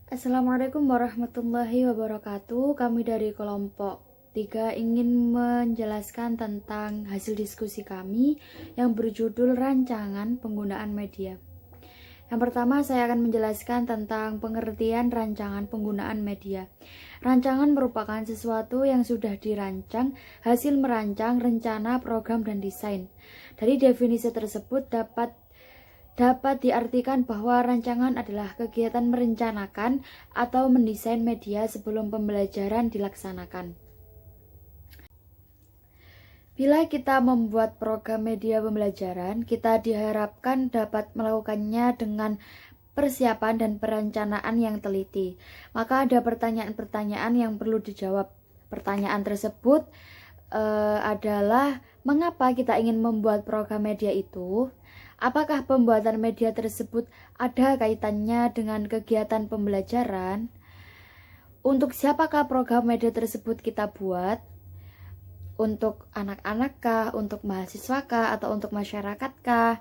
Assalamualaikum warahmatullahi wabarakatuh. Kami dari kelompok 3 ingin menjelaskan tentang hasil diskusi kami yang berjudul Rancangan Penggunaan Media. Yang pertama, saya akan menjelaskan tentang pengertian rancangan penggunaan media. Rancangan merupakan sesuatu yang sudah dirancang, hasil merancang, rencana, program, dan desain. Dari definisi tersebut dapat diartikan bahwa rancangan adalah kegiatan merencanakan atau mendesain media sebelum pembelajaran dilaksanakan. Bila kita membuat program media pembelajaran, kita diharapkan dapat melakukannya dengan persiapan dan perencanaan yang teliti. Maka ada pertanyaan-pertanyaan yang perlu dijawab. Pertanyaan tersebut adalah mengapa kita ingin membuat program media itu? Apakah pembuatan media tersebut ada kaitannya dengan kegiatan pembelajaran? Untuk siapakah program media tersebut kita buat? Untuk anak-anak kah, untuk mahasiswa kah, atau untuk masyarakat kah?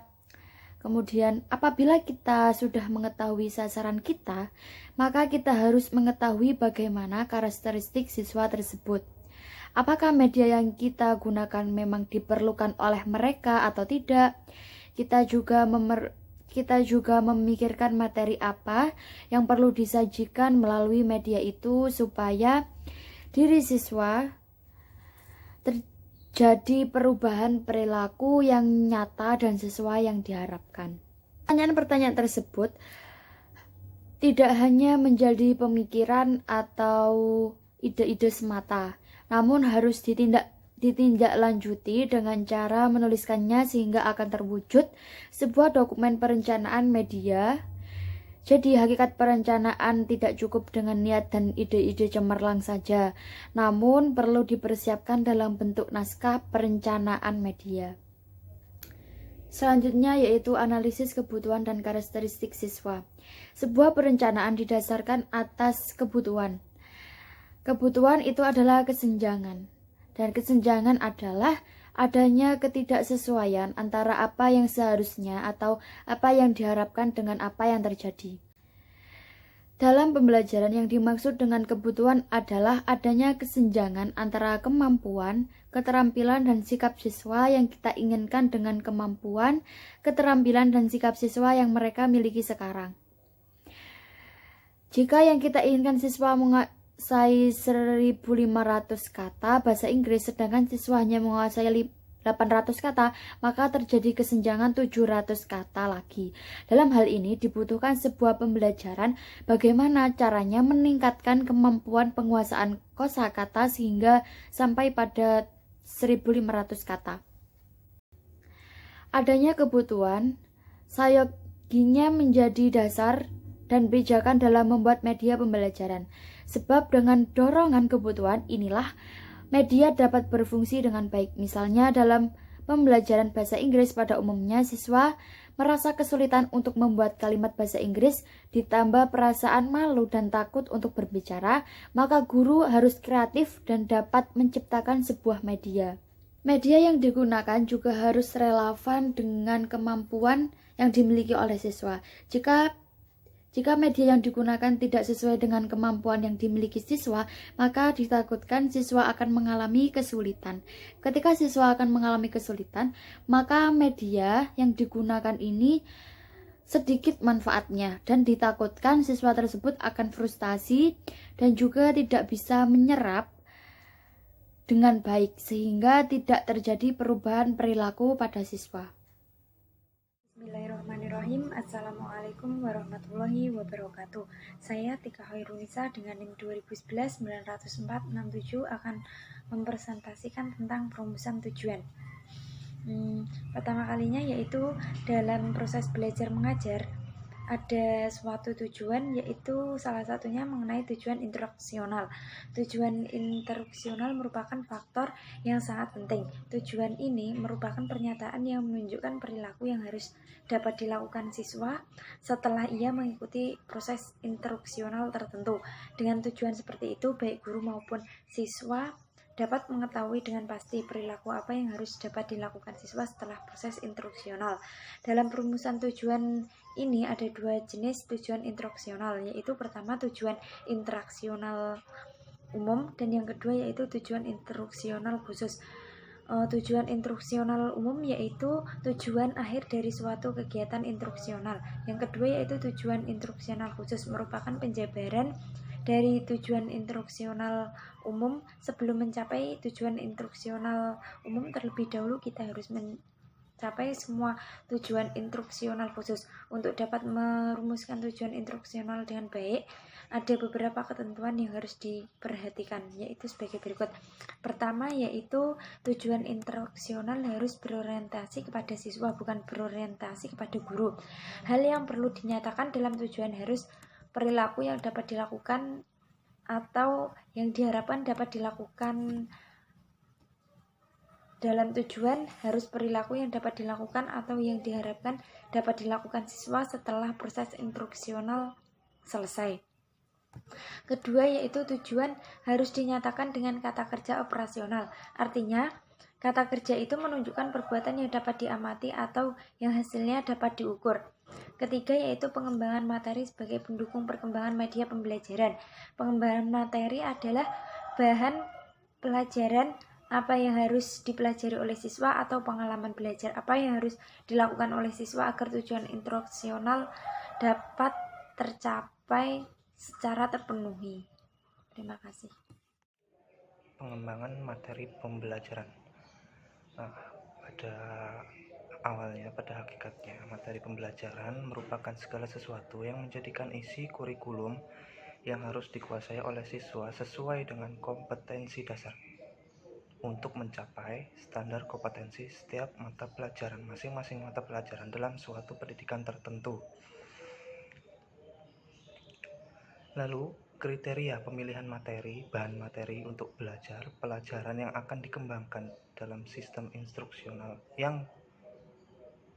Kemudian, apabila kita sudah mengetahui sasaran kita, maka kita harus mengetahui bagaimana karakteristik siswa tersebut. Apakah media yang kita gunakan memang diperlukan oleh mereka atau tidak? Kita juga memikirkan materi apa yang perlu disajikan melalui media itu supaya diri siswa terjadi perubahan perilaku yang nyata dan sesuai yang diharapkan. Pertanyaan-pertanyaan tersebut tidak hanya menjadi pemikiran atau ide-ide semata, namun harus ditindaklanjuti dengan cara menuliskannya sehingga akan terwujud sebuah dokumen perencanaan media. Jadi hakikat perencanaan tidak cukup dengan niat dan ide-ide cemerlang saja, namun perlu dipersiapkan dalam bentuk naskah perencanaan media. Selanjutnya yaitu analisis kebutuhan dan karakteristik siswa. Sebuah perencanaan didasarkan atas kebutuhan. Kebutuhan itu adalah kesenjangan. Dan kesenjangan adalah adanya ketidaksesuaian antara apa yang seharusnya atau apa yang diharapkan dengan apa yang terjadi. Dalam pembelajaran yang dimaksud dengan kebutuhan adalah adanya kesenjangan antara kemampuan, keterampilan, dan sikap siswa yang kita inginkan dengan kemampuan, keterampilan, dan sikap siswa yang mereka miliki sekarang. Jika yang kita inginkan siswa menguasai 1.500 kata bahasa Inggris, sedangkan siswa hanya menguasai 800 kata, maka terjadi kesenjangan 700 kata lagi. Dalam hal ini dibutuhkan sebuah pembelajaran bagaimana caranya meningkatkan kemampuan penguasaan kosakata sehingga sampai pada 1.500 kata. Adanya kebutuhan sayoginya menjadi dasar dan pijakan dalam membuat media pembelajaran. Sebab dengan dorongan kebutuhan inilah media dapat berfungsi dengan baik. Misalnya dalam pembelajaran bahasa Inggris pada umumnya siswa merasa kesulitan untuk membuat kalimat bahasa Inggris, ditambah perasaan malu dan takut untuk berbicara, maka guru harus kreatif dan dapat menciptakan sebuah media. Media yang digunakan juga harus relevan dengan kemampuan yang dimiliki oleh siswa. Jika media yang digunakan tidak sesuai dengan kemampuan yang dimiliki siswa, maka ditakutkan siswa akan mengalami kesulitan. Ketika siswa akan mengalami kesulitan, maka media yang digunakan ini sedikit manfaatnya dan ditakutkan siswa tersebut akan frustasi dan juga tidak bisa menyerap dengan baik sehingga tidak terjadi perubahan perilaku pada siswa. Bismillahirrahmanirrahim. Assalamualaikum warahmatullahi wabarakatuh. Saya Tika Hoirunisa dengan NIM 2011-904-67 akan mempresentasikan tentang perumusan tujuan. Pertama kalinya yaitu dalam proses belajar mengajar ada suatu tujuan, yaitu salah satunya mengenai tujuan instruksional. Tujuan instruksional merupakan faktor yang sangat penting. Tujuan ini merupakan pernyataan yang menunjukkan perilaku yang harus dapat dilakukan siswa setelah ia mengikuti proses instruksional tertentu. Dengan tujuan seperti itu, baik guru maupun siswa dapat mengetahui dengan pasti perilaku apa yang harus dapat dilakukan siswa setelah proses instruksional. Dalam perumusan tujuan ini ada dua jenis tujuan instruksional, yaitu pertama tujuan interaksional umum dan yang kedua yaitu tujuan instruksional khusus. Tujuan instruksional umum yaitu tujuan akhir dari suatu kegiatan instruksional. Yang kedua yaitu tujuan instruksional khusus, merupakan penjabaran dari tujuan instruksional umum. Sebelum mencapai tujuan instruksional umum, terlebih dahulu kita harus mencapai semua tujuan instruksional khusus. Untuk dapat merumuskan tujuan instruksional dengan baik, ada beberapa ketentuan yang harus diperhatikan, yaitu sebagai berikut. Pertama yaitu tujuan instruksional harus berorientasi kepada siswa, bukan berorientasi kepada guru. Hal yang perlu dinyatakan dalam tujuan harus perilaku yang dapat dilakukan atau yang diharapkan dapat dilakukan. Dalam tujuan harus perilaku yang dapat dilakukan atau yang diharapkan dapat dilakukan siswa setelah proses instruksional selesai. Kedua yaitu tujuan harus dinyatakan dengan kata kerja operasional. Artinya, kata kerja itu menunjukkan perbuatan yang dapat diamati atau yang hasilnya dapat diukur. Ketiga yaitu pengembangan materi sebagai pendukung perkembangan media pembelajaran. Pengembangan materi adalah bahan pelajaran apa yang harus dipelajari oleh siswa atau pengalaman belajar apa yang harus dilakukan oleh siswa agar tujuan instruksional dapat tercapai secara terpenuhi. Terima kasih. Pengembangan materi pembelajaran. Nah, pada hakikatnya, materi pembelajaran merupakan segala sesuatu yang menjadikan isi kurikulum yang harus dikuasai oleh siswa sesuai dengan kompetensi dasar untuk mencapai standar kompetensi setiap mata pelajaran, masing-masing mata pelajaran dalam suatu pendidikan tertentu. Lalu, kriteria pemilihan materi, bahan materi untuk belajar, pelajaran yang akan dikembangkan dalam sistem instruksional yang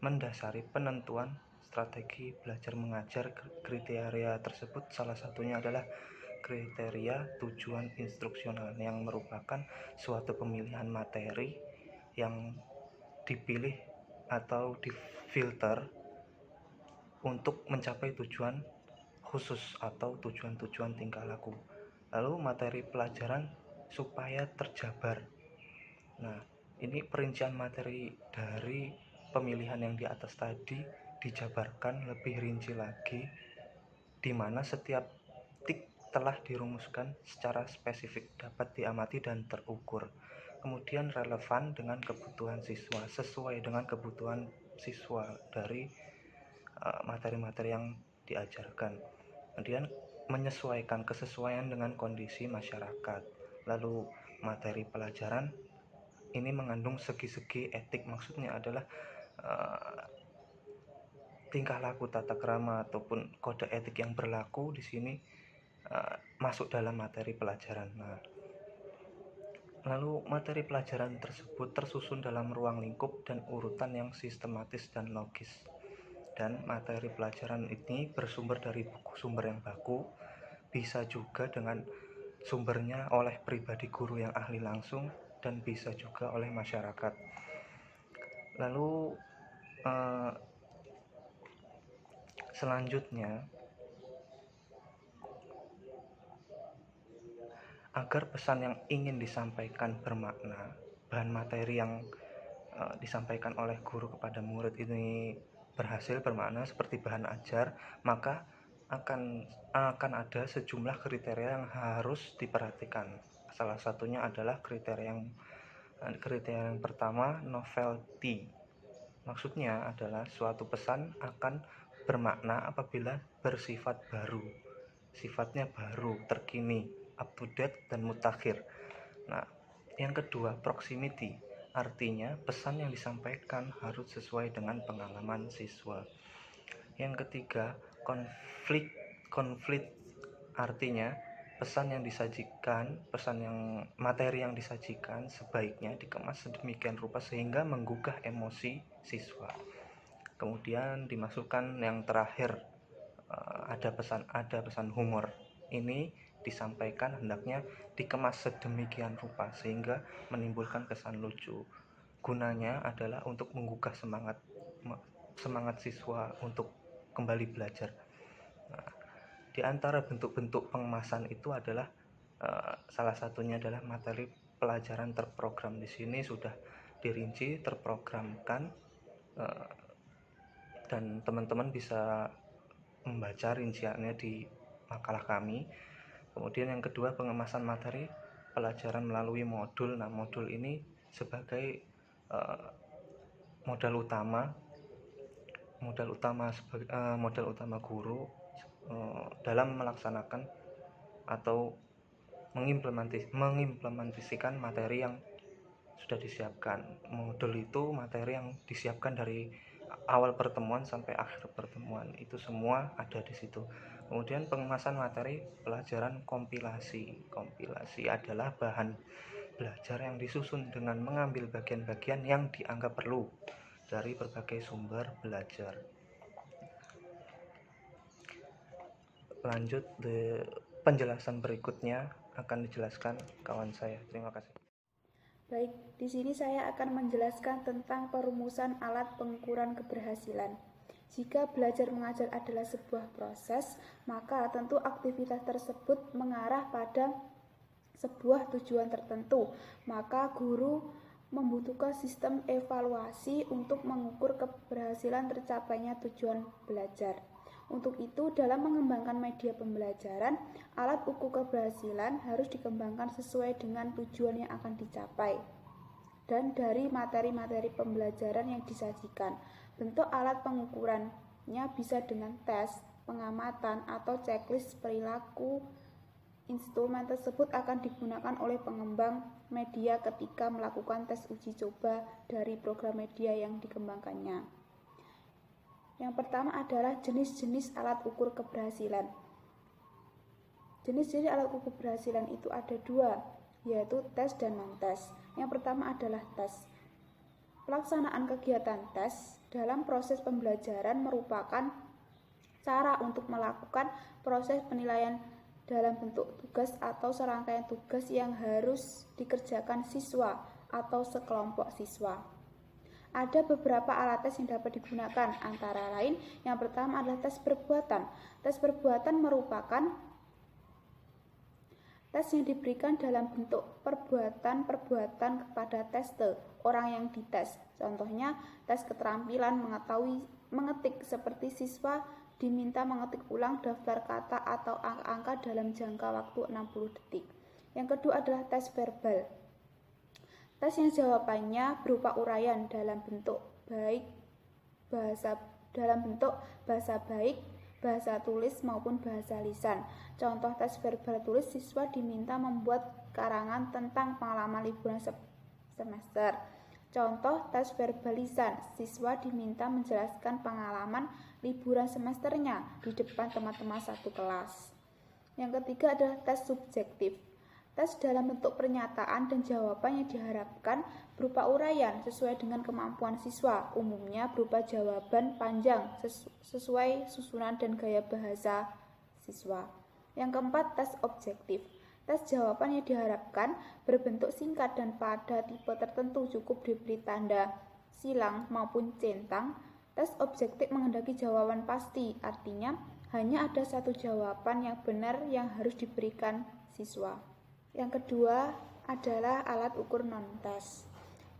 mendasari penentuan strategi belajar mengajar. Kriteria tersebut salah satunya adalah kriteria tujuan instruksional yang merupakan suatu pemilihan materi yang dipilih atau difilter untuk mencapai tujuan khusus atau tujuan-tujuan tingkah laku. Lalu materi pelajaran supaya terjabar. Nah, ini perincian materi dari pemilihan yang di atas tadi dijabarkan lebih rinci lagi, di mana setiap tik telah dirumuskan secara spesifik, dapat diamati dan terukur. Kemudian relevan dengan kebutuhan siswa, sesuai dengan kebutuhan siswa dari materi-materi yang diajarkan. Kemudian menyesuaikan kesesuaian dengan kondisi masyarakat. Lalu materi pelajaran ini mengandung segi-segi etik, maksudnya adalah tingkah laku, tata krama ataupun kode etik yang berlaku di sini masuk dalam materi pelajaran. Nah, lalu materi pelajaran tersebut tersusun dalam ruang lingkup dan urutan yang sistematis dan logis. Dan materi pelajaran ini bersumber dari buku sumber yang baku, bisa juga dengan sumbernya oleh pribadi guru yang ahli langsung, dan bisa juga oleh masyarakat. Lalu selanjutnya, agar pesan yang ingin disampaikan bermakna, bahan materi yang disampaikan oleh guru kepada murid ini berhasil bermakna seperti bahan ajar, maka akan ada sejumlah kriteria yang harus diperhatikan. Salah satunya adalah kriteria yang pertama, novelty. Maksudnya adalah suatu pesan akan bermakna apabila bersifat baru, sifatnya baru, terkini, up to date, dan mutakhir. Nah, yang kedua, proximity. Artinya pesan yang disampaikan harus sesuai dengan pengalaman siswa. Yang ketiga, konflik. Artinya pesan yang disajikan, materi yang disajikan sebaiknya dikemas sedemikian rupa sehingga menggugah emosi siswa. Kemudian dimasukkan yang terakhir, ada pesan humor. Ini disampaikan hendaknya dikemas sedemikian rupa sehingga menimbulkan kesan lucu. Gunanya adalah untuk menggugah semangat siswa untuk kembali belajar. Nah, di antara bentuk-bentuk pengemasan itu adalah salah satunya adalah materi pelajaran terprogram. Di sini sudah dirinci, terprogramkan, dan teman-teman bisa membaca rinciannya di makalah kami. Kemudian yang kedua, pengemasan materi pelajaran melalui modul. Nah, modul ini sebagai modal utama guru dalam melaksanakan atau mengimplementasikan materi yang sudah disiapkan. Modul itu materi yang disiapkan dari awal pertemuan sampai akhir pertemuan, itu semua ada di situ. Kemudian pengemasan materi pelajaran kompilasi. Kompilasi adalah bahan belajar yang disusun dengan mengambil bagian-bagian yang dianggap perlu dari berbagai sumber belajar. Lanjut, penjelasan berikutnya akan dijelaskan kawan saya. Terima kasih. Baik, di sini saya akan menjelaskan tentang perumusan alat pengukuran keberhasilan. Jika belajar mengajar adalah sebuah proses, maka tentu aktivitas tersebut mengarah pada sebuah tujuan tertentu. Maka guru membutuhkan sistem evaluasi untuk mengukur keberhasilan tercapainya tujuan belajar. Untuk itu, dalam mengembangkan media pembelajaran, alat ukur keberhasilan harus dikembangkan sesuai dengan tujuan yang akan dicapai dan dari materi-materi pembelajaran yang disajikan. Bentuk alat pengukurannya bisa dengan tes, pengamatan, atau checklist perilaku. Instrumen tersebut akan digunakan oleh pengembang media ketika melakukan tes uji coba dari program media yang dikembangkannya. Yang pertama adalah jenis-jenis alat ukur keberhasilan. Jenis-jenis alat ukur keberhasilan itu ada dua, yaitu tes dan non-tes. Yang pertama adalah tes. Pelaksanaan kegiatan tes dalam proses pembelajaran merupakan cara untuk melakukan proses penilaian dalam bentuk tugas atau serangkaian tugas yang harus dikerjakan siswa atau sekelompok siswa. Ada beberapa alat tes yang dapat digunakan, antara lain yang pertama adalah tes perbuatan. Tes perbuatan merupakan tes yang diberikan dalam bentuk perbuatan-perbuatan kepada tester, orang yang dites. Contohnya, tes keterampilan mengetik, seperti siswa diminta mengetik ulang daftar kata atau angka-angka dalam jangka waktu 60 detik. Yang kedua adalah tes verbal. Tes yang jawabannya berupa uraian dalam bentuk bahasa baik, bahasa tulis maupun bahasa lisan. Contoh tes verbal tulis, siswa diminta membuat karangan tentang pengalaman liburan semester. Contoh tes verbal lisan, siswa diminta menjelaskan pengalaman liburan semesternya di depan teman-teman satu kelas. Yang ketiga adalah tes subjektif. Tes dalam bentuk pernyataan dan jawaban yang diharapkan berupa uraian sesuai dengan kemampuan siswa, umumnya berupa jawaban panjang sesuai susunan dan gaya bahasa siswa. Yang keempat, tes objektif. Tes jawaban yang diharapkan berbentuk singkat dan pada tipe tertentu, cukup diberi tanda silang maupun centang. Tes objektif menghendaki jawaban pasti, artinya hanya ada satu jawaban yang benar yang harus diberikan siswa. Yang kedua adalah alat ukur non-tes.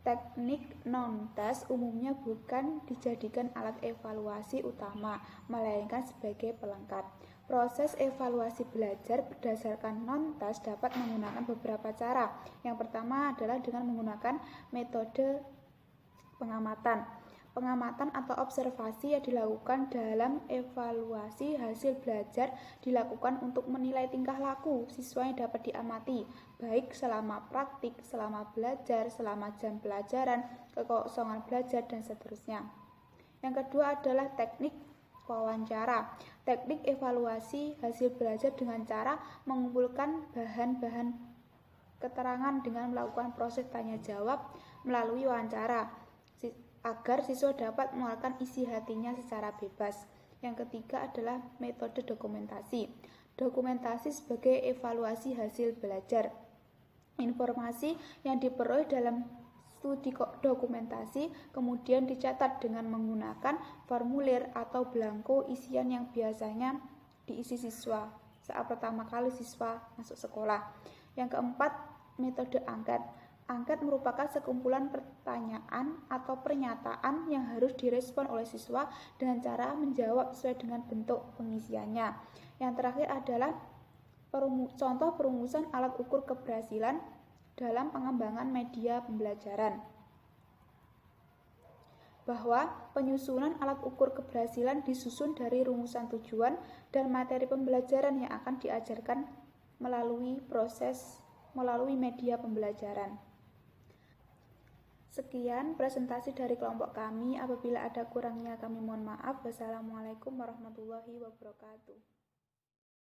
Teknik non-tes umumnya bukan dijadikan alat evaluasi utama, melainkan sebagai pelengkap. Proses evaluasi belajar berdasarkan non-tes dapat menggunakan beberapa cara. Yang pertama adalah dengan menggunakan metode pengamatan. Pengamatan atau observasi yang dilakukan dalam evaluasi hasil belajar dilakukan untuk menilai tingkah laku siswa yang dapat diamati, baik selama praktik, selama belajar, selama jam pelajaran, kekosongan belajar, dan seterusnya. Yang kedua adalah teknik wawancara. Teknik evaluasi hasil belajar dengan cara mengumpulkan bahan-bahan keterangan dengan melakukan proses tanya jawab melalui wawancara agar siswa dapat mengeluarkan isi hatinya secara bebas. Yang ketiga adalah metode dokumentasi. Dokumentasi sebagai evaluasi hasil belajar. Informasi yang diperoleh dalam studi dokumentasi, kemudian dicatat dengan menggunakan formulir atau belangko isian yang biasanya diisi siswa saat pertama kali siswa masuk sekolah. Yang keempat, metode angket. Angket merupakan sekumpulan pertanyaan atau pernyataan yang harus direspon oleh siswa dengan cara menjawab sesuai dengan bentuk pengisiannya. Yang terakhir adalah contoh perumusan alat ukur keberhasilan dalam pengembangan media pembelajaran. Bahwa penyusunan alat ukur keberhasilan disusun dari rumusan tujuan dan materi pembelajaran yang akan diajarkan melalui media pembelajaran. Sekian presentasi dari kelompok kami. Apabila ada kurangnya kami mohon maaf. Wassalamualaikum warahmatullahi wabarakatuh.